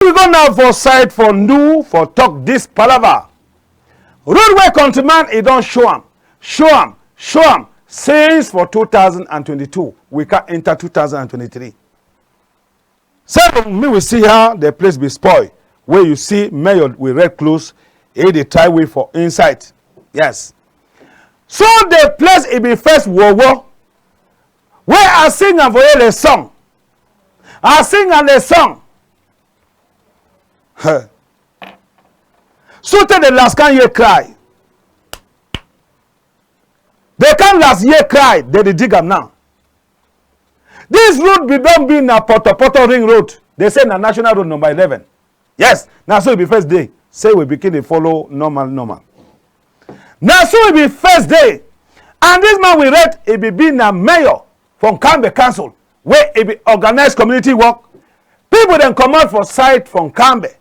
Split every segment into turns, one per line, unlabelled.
We go now for side for NDU for talk this palaver. Roadway countryman, he don't show him since for 2022. We can enter 2023. So me we see how the place be spoiled. Where you see mayor with red clothes, they try way for inside. Yes. So the place it be first war. Where I sing and for the song. I sing and the song. So tell the last can year cry. They can last year cry, they dig them now. This road be don't be na Porto Ring Road. They say na National Road number 11. Yes, now so it be first day. Say we begin to follow normal. Now so it be first day. And this man we read, it be being a mayor from NkAMBE Council, where it be organized community work. People then come out for site from NkAMBE.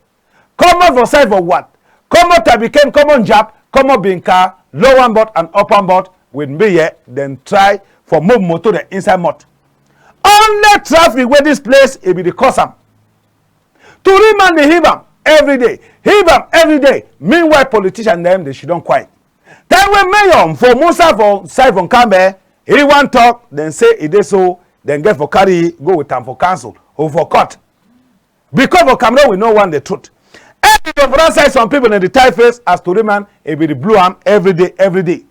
Come out for site for what? Come out to become common job, come out being car, lower board and upper board with me here, then try for move motor the inside mot. Only traffic where this place it be the custom. To remand the him every day. Meanwhile, politicians them they should don't quite. Then when mayor for Musa for side from NkAMBE, he want talk, then say it is so, then get for carry, go with time for council or for court. Because for Cameroon we know one the truth. Every for side some people in the typeface as to remand it be the blue arm every day.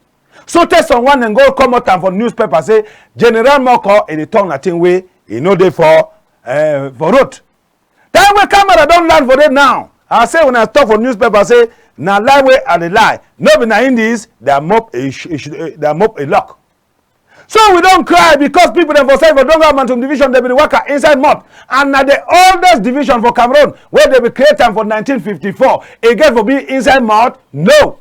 So tell someone and go come out and for newspaper say General Moko in the tongue Latin way, he know they for road. Then when camera don't land for it now. I say when I talk for newspaper say na lie way and a lie. No be na Indies they mop a lock. So we don't cry because people them for side for Donga Mantum division they be the worker inside mud. And na the oldest division for Cameroon where they be created for 1954. Again for being inside mud? No.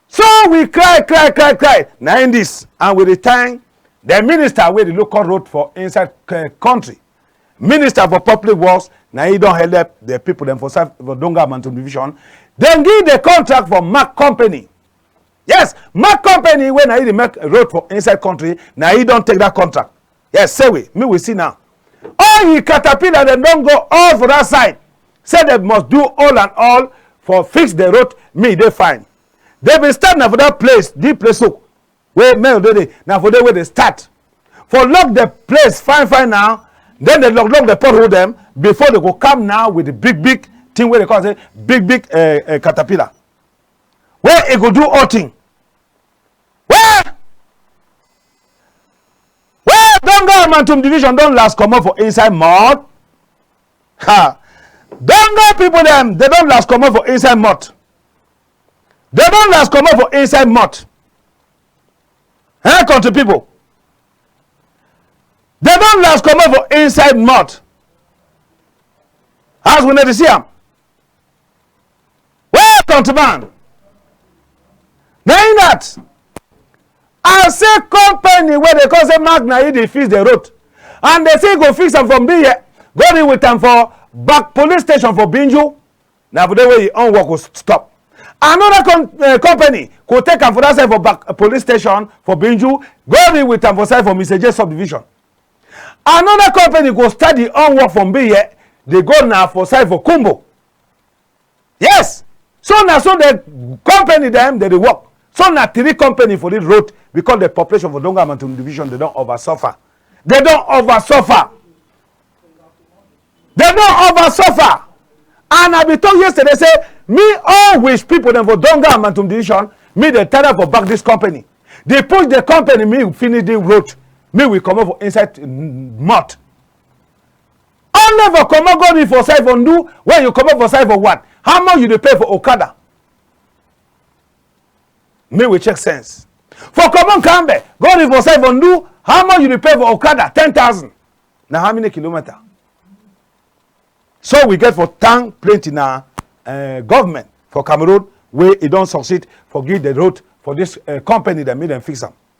So we cry. Now in this, and with the time, the minister where the local road for inside country, minister for public works, now he don't help the people them for Donga Mantum division. Then give the contract for MAG Company. Yes, MAG Company when I make a road for inside country, now he don't take that contract. Yes, say we see now. All you caterpillar them don't go all for that side. Say they must do all and all for fix the road. Me they fine. They be start now for that place, the place so where men do now for the way they start. For lock the place fine now, then they lock the pothole them before they go come now with the big thing where they call it big caterpillar. Where it go do all thing. Where don't go Mantum division don't last come up for inside mud. Don't go people them they don't last come up for inside mud. They don't last come up for inside mud. Country people. They don't last come up for inside mud. As we need to see them. Where countryman? Now in that, I say company where they call say Magna they fix the road. And they say go fix them from here. Go in with them for back police station for Binju. Now for the way your own work will stop. Another company could take them for that side for back police station for Binju. Go in with them for side for Mr. J subdivision. Another company go start the own work from here. They go now for side for Kumbo. Yes. So now so the company them they work. So now 3 company for this road because the population for Donga Mantum division they don't over suffer. They don't over suffer. And I be told yesterday say me all wish people them for Donga Mantum division me they tell them for back this company. They push the company me finish the road. Me we come up for inside mud. I never come up go for side for NDU when you come up for side for what? How much you dey pay for Okada? Me we check sense. For common NkAMBE, go for side for NDU, how much you dey pay for Okada? 10,000. Now how many kilometers? So we get for thank plenty now government for Cameroon where it don't succeed for give the road for this company that made them fix them.